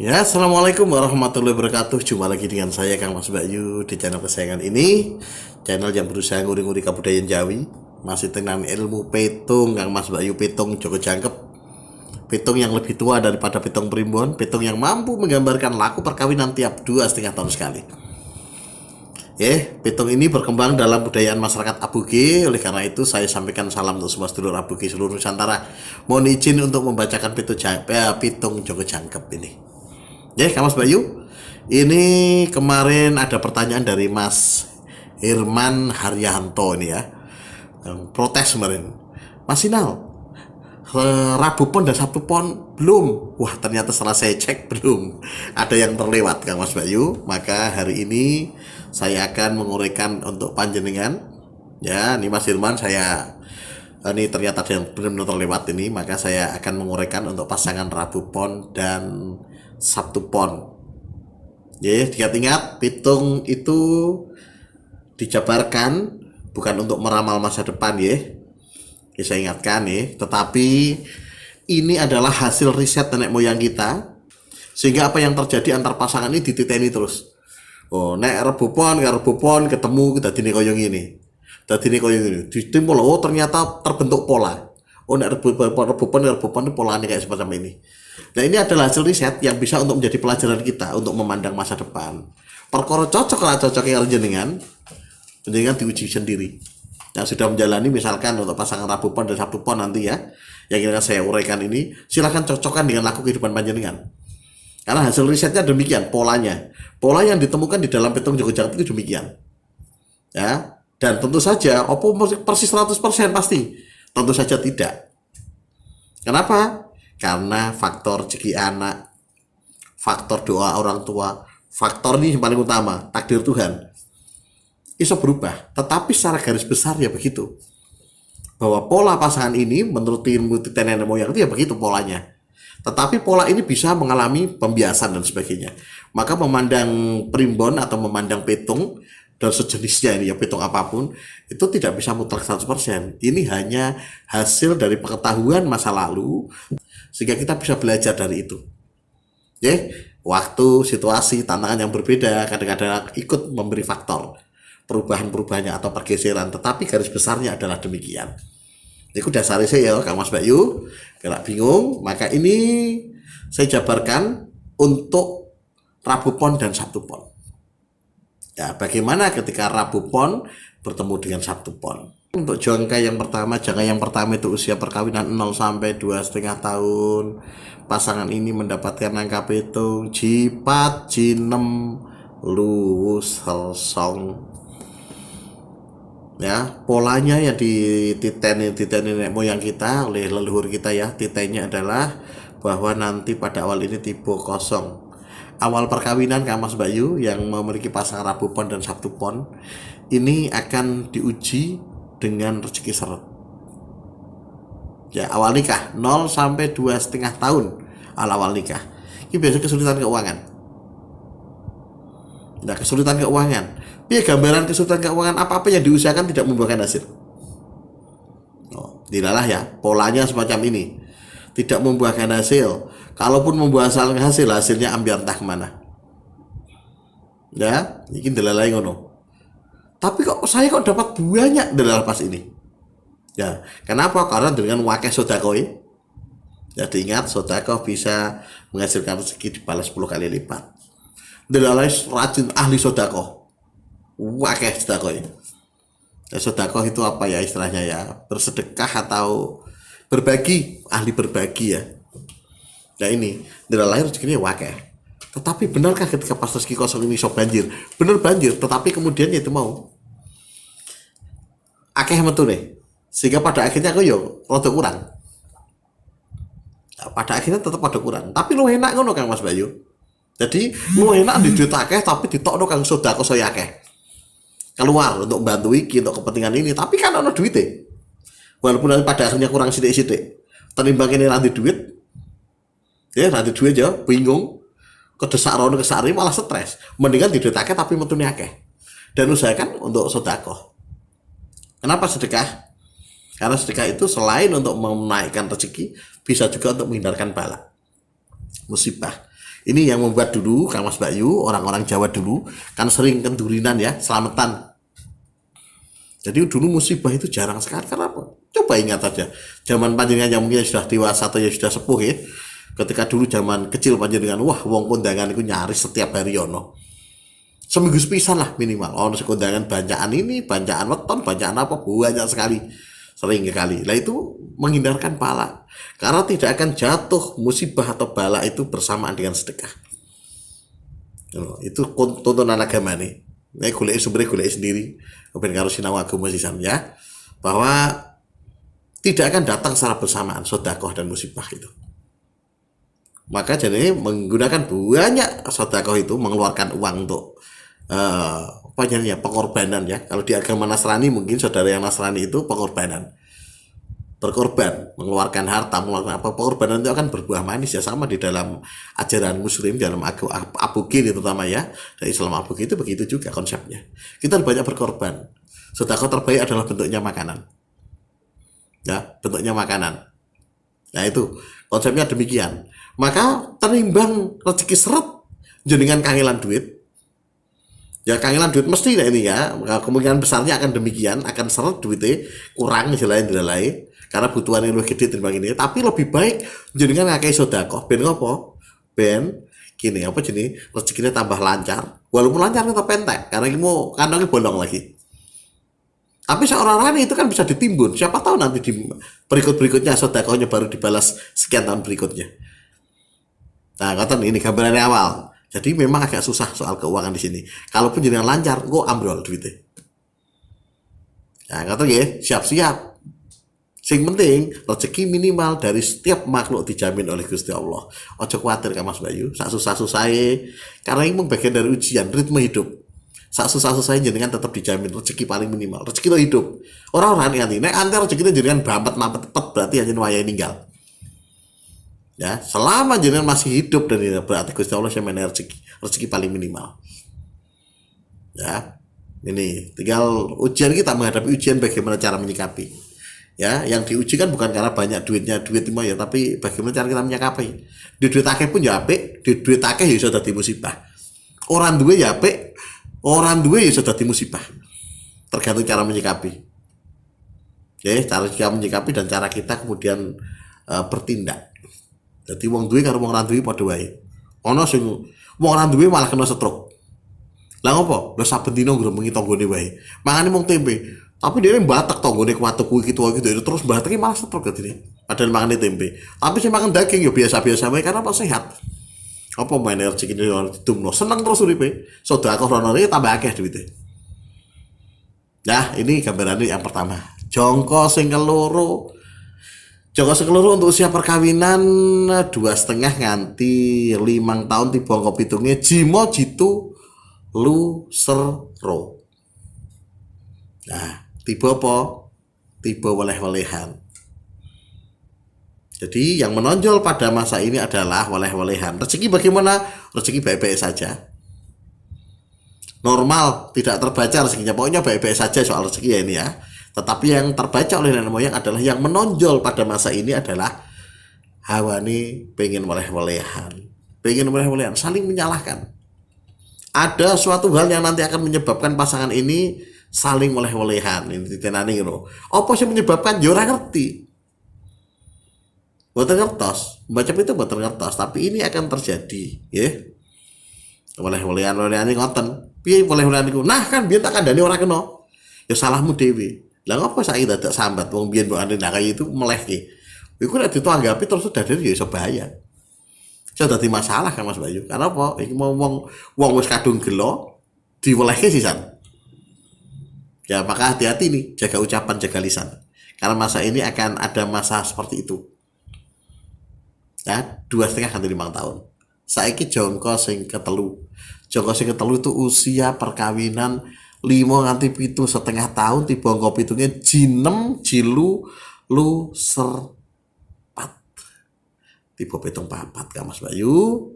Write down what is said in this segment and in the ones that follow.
Ya, assalamualaikum warahmatullahi wabarakatuh. Jumpa lagi dengan saya Kang Mas Bayu di channel kesayangan ini, channel yang berusaha nguri-nguri kebudayaan Jawi. Masih tentang ilmu petung Kang Mas Bayu, petung Joko Jangkep, petung yang lebih tua daripada petung primbon, petung yang mampu menggambarkan laku perkawinan tiap 2,5 tahun sekali. Petung ini berkembang dalam budayaan masyarakat Abuge. Oleh karena itu saya sampaikan salam untuk semua sedulur Abuge seluruh Nusantara. Mohon izin untuk membacakan petung Joko Jangkep ini. Kang Mas Bayu, ini kemarin ada pertanyaan dari Mas Herman Haryanto ini ya, yang protes kemarin. Mas Sinal, Rabu Pon dan Sabtu Pon belum. Wah, ternyata setelah saya cek belum. Ada yang terlewat Kang Mas Bayu. Maka hari ini saya akan menguraikan untuk panjenengan. Ya, ini Mas Herman, ini ternyata ada yang benar-benar terlewat ini. Maka saya akan menguraikan untuk pasangan Rabu Pon dan Sabtu Pon. Ingat, pitung itu dijabarkan bukan untuk meramal masa depan saya ingatkan tetapi ini adalah hasil riset nenek moyang kita, sehingga apa yang terjadi antar pasangan ini dititeni terus. Oh, nek Rebo Pon karo Rebo Pon ketemu dadine koyo ngene. Dadine koyo ngene. Ditimpul, oh ternyata terbentuk pola. Oh, nek Rebo Pon polanya kayak seperti ini. Nah, ini adalah hasil riset yang bisa untuk menjadi pelajaran kita untuk memandang masa depan. Perkara cocok lah cocoknya jenengan diuji sendiri. Yang sudah menjalani misalkan untuk pasangan Rabu Pon dan Sabtu Pon nanti ya, yang akan saya uraikan ini, silakan cocokkan dengan laku kehidupan panjenengan. Karena hasil risetnya demikian, polanya. Pola yang ditemukan di dalam petung Joko Jangkep itu demikian. Ya, dan tentu saja opo persis 100% pasti? Tentu saja tidak. Kenapa? Karena faktor rezeki anak, faktor doa orang tua, faktor ini yang paling utama, takdir Tuhan. Bisa berubah, tetapi secara garis besar ya begitu, bahwa pola pasangan ini menurut ilmu nenek moyang itu ya begitu polanya. Tetapi pola ini bisa mengalami pembiasan dan sebagainya. Maka memandang primbon atau memandang petung dan sejenisnya ini ya, petung apapun itu tidak bisa mutlak 100%. Ini hanya hasil dari pengetahuan masa lalu, sehingga kita bisa belajar dari itu. Waktu, situasi, tantangan yang berbeda kadang-kadang ikut memberi faktor perubahan-perubahannya atau pergeseran, tetapi garis besarnya adalah demikian. Itu dasarnya saya Kang Mas Bayu. Kalau bingung, maka ini saya jabarkan untuk Rabu Pon dan Sabtu Pon. Ya, bagaimana ketika Rabu Pon bertemu dengan Sabtu Pon? Untuk jangka yang pertama itu usia perkawinan 0 sampai 2,5 tahun. Pasangan ini mendapatkan angka petung jipat jinem luwus selsong. Ya, polanya yang dititeni nenek moyang kita oleh leluhur kita ya, titennya adalah bahwa nanti pada awal ini tiba kosong. Awal perkawinan Kang Mas Bayu yang memiliki pasangan Rabu Pon dan Sabtu Pon ini akan diuji dengan rezeki seret. Ya, awal nikah 0 sampai 2,5 tahun awal nikah. Ini biasa kesulitan keuangan. Nah, kesulitan keuangan. Gambaran kesulitan keuangan apa-apa yang diusahakan tidak membuahkan hasil. Tidaklah ya, polanya semacam ini. Tidak membuahkan hasil. Kalaupun membuahkan hasil, hasilnya ambil entah kemana. Ya, ini delalai ngono. Tapi saya dapat banyak delal pas ini. Ya, kenapa? Karena dengan wakil sodakoi. Jadi ingat, sodakoh bisa menghasilkan rezeki dibalas 10 kali lipat. Delalai rajin ahli sodakoh. Wakeh sodakoh. Sodakoh itu apa ya istilahnya ya? Bersedekah atau berbagi, ahli berbagi ya. Nah ini, delalai rezekinya wakeh. Tetapi benarkah ketika pas rezeki kosong ini sok banjir? Bener banjir, tetapi kemudian itu mau akeh metu nih. Sehingga pada akhirnya aku rada kurang. Nah, pada akhirnya tetap ada kurang. Tapi lu enak ngono Kang Mas Bayu. Jadi lu enak di duit akeh tapi ditokno Kang sedekah saya akeh. Keluar untuk bantu iki untuk kepentingan ini, tapi kan ada duitnya. Walaupun pada akhirnya kurang sidik-sidik. Tenimbang ini nanti duit. Ya, nanti duit ya bingung. Kedesak rono kesari malah stres. Mendingan di duit akeh tapi metune akeh. Dan usahakan untuk sedekah. Kenapa sedekah? Karena sedekah itu selain untuk menaikkan rezeki, bisa juga untuk menghindarkan bala, musibah. Ini yang membuat dulu Kang Mas Bayu, orang-orang Jawa dulu kan sering kendurinan ya, selamatan. Jadi dulu musibah itu jarang sekali. Karena apa? Coba ingat aja, zaman panjenengan yang mungkin sudah dewasa atau yang sudah sepuh ya. Ketika dulu zaman kecil panjenengan, wah wong kondangan itu nyaris setiap hari ono. Seminggu sepisan lah minimal. Ono kondangan banjaan ini, banjaan weton, banjaan apa, banyak sekali. Sering sekali. Nah itu menghindarkan pala. Karena tidak akan jatuh musibah atau bala itu bersamaan dengan sedekah. Itu tuntunan agama nih. Ini golek sumber golek sendiri. Ben karo sinau agama sisan ya. Bahwa tidak akan datang secara bersamaan sedekah dan musibah itu. Maka jadi menggunakan banyak sedekah itu mengeluarkan uang untuk apa namanya pengorbanan ya. Kalau di agama Nasrani mungkin saudara yang Nasrani itu pengorbanan. Berkorban, mengeluarkan harta, mengeluarkan apa, pengorbanan itu akan berbuah manis ya, sama di dalam ajaran muslim, dalam Abugi terutama ya, dari Islam Abugi itu begitu juga konsepnya. Kita banyak berkorban. Sedekah terbaik adalah bentuknya makanan. Ya, bentuknya makanan. Nah itu konsepnya demikian. Maka terimbang rezeki seret jenengan kangelan duit. Ya kangelan duit mesti lah ini ya. Kemungkinan besarnya akan demikian, akan seret duitnya kurang jalan-jalan karena butuhannya lebih gede timbang ini. Tapi lebih baik jenengan ngakei sedekah ben apa? Ben gini apa jenis rezekinya tambah lancar. Walaupun lancar tetap pentek karena ini mau kandangnya bolong lagi. Tapi seorang itu kan bisa ditimbun. Siapa tahu nanti di berikut-berikutnya sedekahnya baru dibalas sekian tahun berikutnya. Nah, kata ini gambarannya awal. Jadi memang agak susah soal keuangan di sini. Kalaupun jenengan lancar, kok ambrol duitnya. Nah, kata ya, siap-siap. Sing penting rezeki minimal dari setiap makhluk dijamin oleh Gusti Allah. Ojo khawatir Kang Mas Bayu, sak susah-susahe karena ini bagian dari ujian ritme hidup. Sak susah-susahe jenengan tetap dijamin rezeki paling minimal. Rezeki itu hidup. Orang-orang nganti nek antar rezeki itu jenengan bampet berarti hanya wayah ninggal. Ya, selama jenengan masih hidup dan berarti Gusti Allah yang menarik rezeki paling minimal. Ya. Ini tinggal ujian kita menghadapi ujian bagaimana cara menyikapi. Ya, yang diuji kan bukan karena banyak duitnya duit mah ya, tapi bagaimana cara kita menyikapi. Di duit akeh pun ya apik, di duit akeh ya iso dadi musibah. Orang duwe ya apik, orang duwe ya iso dadi musibah. Tergantung cara menyikapi. Ya, cara kita menyikapi dan cara kita kemudian bertindak. Jadi wong duwe karo wong ora duwe padha wae. Ana sing wong ora duwe malah kena stroke. Lah ngopo? Lah saben dina ngremengi tanggane wae. Mangane mung tempe. Tapi dia batak tanggane kuatek kuwi gitu terus bataknya malah stroke gini. Padahal makannya tempe. Tapi saya makan daging ya biasa-biasa wae karena apa sehat. Apa main energi ini ditumno seneng terus uripe. Sedekah rono tambah akeh duite. Nah, ini gambarannya yang pertama. Jongko sing keloro. Jongko sing keloro untuk usia perkawinan 2,5 nganti 5 tahun tiba angka pitunge jimo jitu lu sero. Nah, tiba apa? Tiba waleh-walehan. Jadi yang menonjol pada masa ini adalah waleh-walehan. Rezeki bagaimana? Rezeki baik-baik saja. Normal, tidak terbaca rezekinya. Pokoknya baik-baik saja soal rezeki ya ini ya. Tetapi yang terbaca oleh nenek moyang adalah yang menonjol pada masa ini adalah hawani pengen waleh-walehan. Pengen waleh-walehan, saling menyalahkan. Ada suatu hal yang nanti akan menyebabkan pasangan ini saling oleh-olehan ini ditenani gitu. Apa sih menyebabkan? Ya ora ngerti. Mboten ngertos. Baca itu mboten ngertos, tapi ini akan terjadi, ya. Oleh-olehan ini ngoten. Piye oleh-olehan iku? Nah, kan biyen tak kandhani ora kena. Ya salahmu dhewe. Lah ngopo saiki dadak sambat wong biyen mbok ane kaya itu melehke. Iku nek ditanggapi terus dadar ya iso bahaya. Iso dadi masalah kan Mas Bayu. Karena apa? Iki mau wong wis kadung gelo diwelehke sisan. Ya maka hati-hati nih, jaga ucapan, jaga lisan. Karena masa ini akan ada masa seperti itu. Ya, 2,5 sampai 5 tahun. Saiki jongko sing ketelu. Jongko sing ketelu itu usia perkawinan 5 nganti 7,5 tahun tiba angka pitunge jinem jilu lu serpat. Tiba pitung papat Kang Mas Bayu.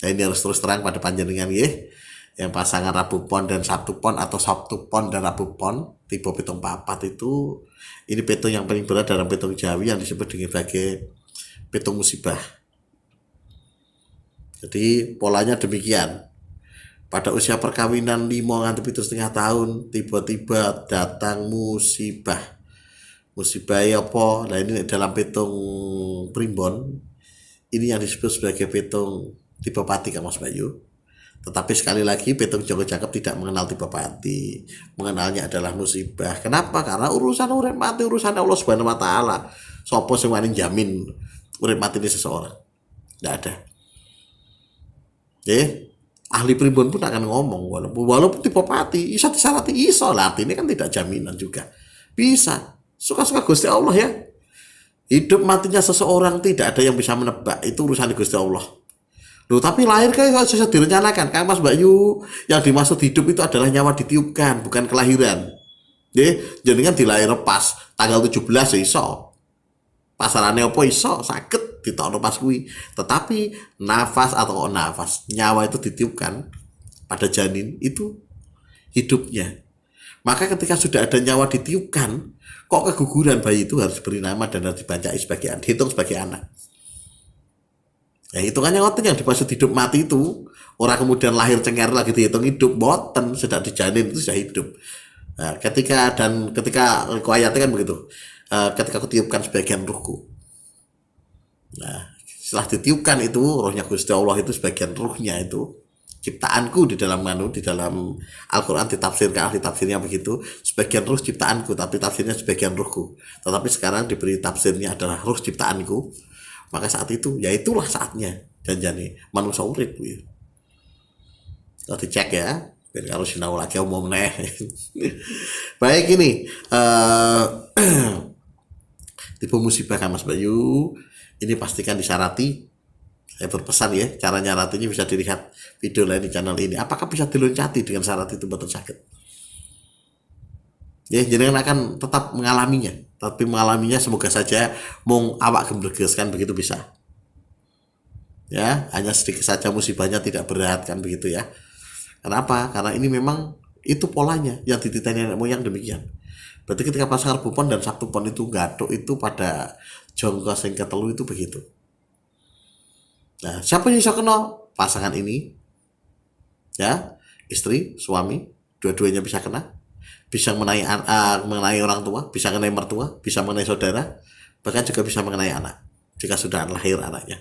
Nah, ini harus terus terang pada panjenengan nggih. Yang pasangan Rabu Pon dan Sabtu Pon atau Sabtu Pon dan Rabu Pon tipe pitung papat itu ini pitung yang paling berat dalam pitung Jawi yang disebut dengan sebagai pitung musibah. Jadi polanya demikian. Pada usia perkawinan 5 nganti 7,5 tahun tiba-tiba datang musibah. Musibah apa? Nah ini dalam pitung primbon ini yang disebut sebagai pitung tipe pati Kang Mas Bayu. Tetapi sekali lagi pitung Joko Cakep tidak mengenal tipe pati. Mengenalnya adalah musibah. Kenapa? Karena urusan urip mati urusan Allah Subhanahu wa taala. Sopo sing wani jamin urip mati ini seseorang? Tidak ada. Ahli primbon pun akan ngomong walaupun tipe pati iso disarati iso lah, ini kan tidak jaminan juga. Bisa. Suka-suka Gusti Allah ya. Hidup matinya seseorang tidak ada yang bisa menebak, itu urusan Gusti Allah. Loh, tapi lahir kayak bisa direncanakan. Kayak Mas Bayu, yang dimaksud hidup itu adalah nyawa ditiupkan, bukan kelahiran. Jadi kan dilahir pas tanggal 17 ya iso. Pasarannya apa iso sakit ditokno pas kuwi. Tetapi nafas atau nafas, nyawa itu ditiupkan pada janin itu hidupnya. Maka ketika sudah ada nyawa ditiupkan, kok keguguran bayi itu harus beri nama dan harus dibancai sebagai anak, dihitung sebagai anak. Ya hitungannya ngoten yang dimaksud hidup mati itu orang kemudian lahir cengar lagi dihitung hidup, boten sudah dijanin itu sudah hidup. Nah, ketika ayatnya kan begitu. Ketika aku tiupkan sebagian ruhku. Nah, setelah ditiupkan itu rohnya Gusti Allah itu sebagian ruhnya itu ciptaanku di dalam Al-Quran ditafsirkan ahli tafsirnya begitu, sebagian ruh ciptaanku, tapi tafsirnya sebagian ruhku. Tetapi sekarang diberi tafsirnya adalah ruh ciptaanku. Maka saat itu, ya itulah saatnya janjane manusia urip ya. Kalau dicek ya, biar kalau sinau lagi umum neh. Baik ini tipe musibah Kang Mas Bayu ini pastikan disyarati. Saya berpesan ya, cara nyaratinya bisa dilihat video lain di channel ini. Apakah bisa diloncati dengan syarat itu betul sakit? Ya, jadi akan tetap mengalaminya. Tapi mengalaminya semoga saja mung awak gemblegeskan begitu bisa. Ya, hanya sedikit saja musibahnya tidak berat kan begitu ya. Kenapa? Karena ini memang itu polanya yang dititeni nenek moyang demikian. Berarti ketika pasangan Bupon dan Sabtu Pon itu gaduk itu pada jongkos yang ketelu itu begitu. Nah, siapa yang bisa kena? Pasangan ini, ya, istri, suami, dua-duanya bisa kena. Bisa mengenai orang tua, bisa mengenai mertua, bisa mengenai saudara, bahkan juga bisa mengenai anak jika sudah lahir anaknya.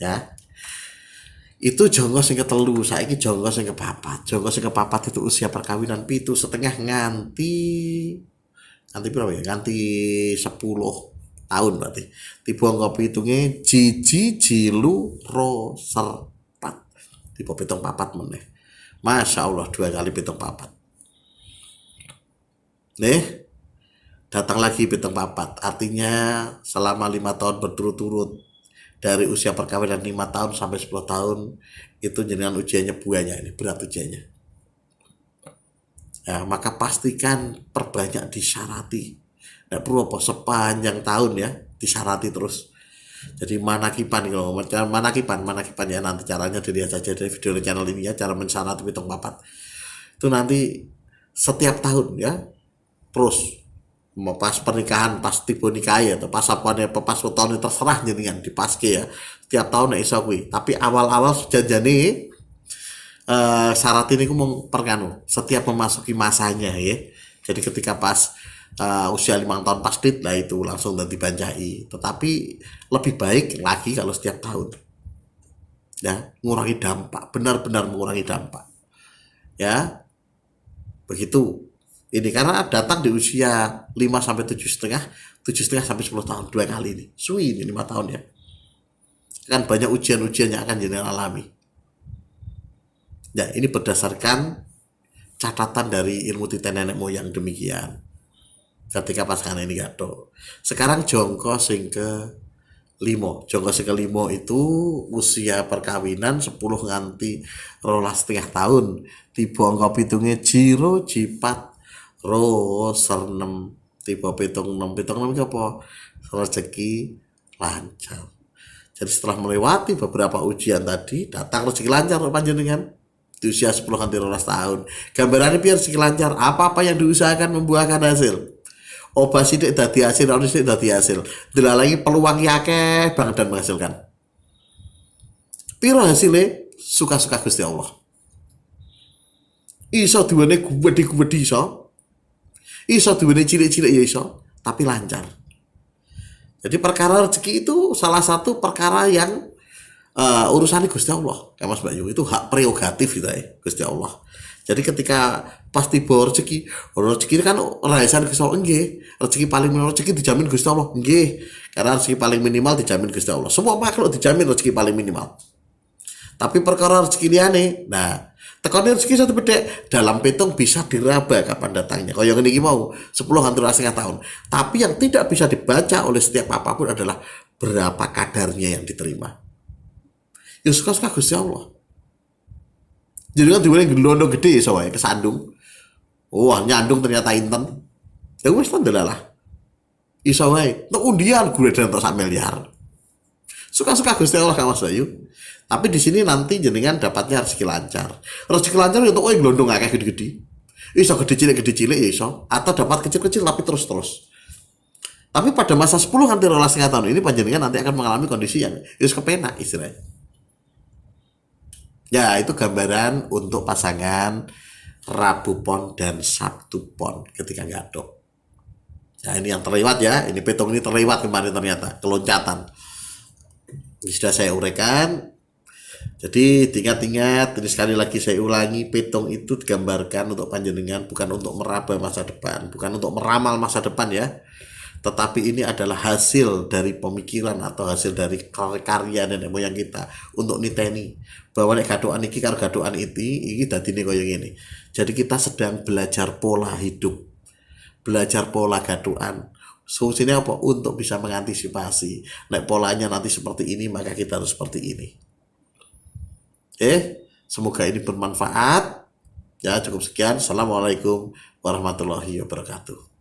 Ya, itu jongkos yang ketelu, saiki jongkos yang kepapat. Jongkos yang kepapat itu usia perkawinan 7,5 nganti berapa ya? Nganti 10 tahun berarti. Tiba ngopi hitungnya jiji jilu ro serpat. Tiba pitung papat meneh. Masya Allah 2 kali pitung papat. Nih, datang lagi pitung papat. Artinya selama 5 tahun berturut-turut dari usia perkawinan 5 tahun sampai 10 tahun itu jenengan ujiannya buahnya ini berat ujiannya. Ya, maka pastikan perbanyak disyarati. Nggak perlu apa sepanjang tahun ya disyarati terus. Jadi manakipan kalau manakipan ya nanti caranya dilihat saja dari video di channel ini ya, cara mensyarati pitung papat. Itu nanti setiap tahun ya terus pas pernikahan, pas tiba nikah ya, atau pas apanya, pas tahun terserah jenengan dipaske ya. Setiap tahun nek iso kuwi. Tapi awal-awal janjane syarat ini ku mau perkanu setiap memasuki masanya ya. Jadi ketika pas usia 5 tahun pasti lah itu langsung dan dibanjai. Tetapi lebih baik lagi kalau setiap tahun ya, mengurangi dampak, benar-benar mengurangi dampak ya begitu. Ini karena datang di usia 5 sampai 7,5 sampai 10 tahun 2 kali ini. Suwi ini 5 tahun ya. Kan banyak ujian-ujian yang akan jenengan alami. Ya, ini berdasarkan catatan dari ilmu titen nenek moyang demikian. Ketika pasangan ini gato. Sekarang jongko sing ke 5. Jongko sing ke 5 itu usia perkawinan 10 nganti 12,5 tahun. Tiba angka pitungnya jiro jipat ro sernem. Tiba pitung 6 itu apa? Rezeki lancar. Jadi setelah melewati beberapa ujian tadi, datang rezeki lancar panjenengan di usia 10 nganti 12 tahun. Gambarannya biar rezeki lancar, apa-apa yang diusahakan membuahkan hasil. Obat sidik dadi hasil, orang sidik dadi hasil. Dilalagi peluang akeh banget dan menghasilkan. Piro hasilnya? Suka-suka Gusti Allah. Iso duwene gede-gede iso. Iso duwene cilik-cilik ya iso, tapi lancar. Jadi perkara rezeki itu salah satu perkara yang urusannya Gusti Allah. Kayak Mas Bayu itu hak prerogatif gitu ya, Gusti Allah. Jadi ketika pasti bawa rezeki kan rahasia Gusti Allah nggih. Rezeki paling minimal rezeki dijamin Gusti Allah nggih. Karena rezeki paling minimal dijamin Gusti Allah. Semua makhluk dijamin rezeki paling minimal. Tapi perkara rezeki liane, nah tekannya rezeki satu bedek dalam petung bisa diraba kapan datangnya. Kalau yang ini mau 10 hampir setengah tahun. Tapi yang tidak bisa dibaca oleh setiap apapun adalah berapa kadarnya yang diterima. Ya suka-suka Gusti Allah. Jadi kan dibilang gelondong gede soalnya kesandung. Wah nyandung ternyata inten. Ya wis lah. Iso wae. Nek undian gue dan sak miliar. Suka-suka Gusti Allah Kang Mas Bayu. Tapi di sini nanti jenengan dapatnya rezeki lancar. Rezeki lancar untuk gelondong akeh gede-gede. Iso gede cilik ya iso. Atau dapat kecil-kecil tapi terus-terus. Tapi pada masa 10 hampir 12 tahun ini panjenengan nanti akan mengalami kondisi yang wis kepenak istilahnya. Ya itu gambaran untuk pasangan Rabu Pon dan Sabtu Pon ketika gadok. Nah ini yang terlewat ya. Ini petung ini terlewat kemarin ternyata. Keloncatan. Ini sudah saya uraikan. Jadi ingat-ingat, ini sekali lagi saya ulangi, petung itu digambarkan untuk panjenengan, bukan untuk meraba masa depan, bukan untuk meramal masa depan ya. Tetapi ini adalah hasil dari pemikiran atau hasil dari karya nenek moyang kita untuk niteni bahwa nek gadokan iki karo gadokan iki dadine koyo ngene. Jadi kita sedang belajar pola hidup, belajar pola gadokan. Fungsinya apa? Untuk bisa mengantisipasi. Nek polanya nanti seperti ini, maka kita harus seperti ini. Semoga ini bermanfaat. Ya, cukup sekian. Assalamualaikum warahmatullahi wabarakatuh.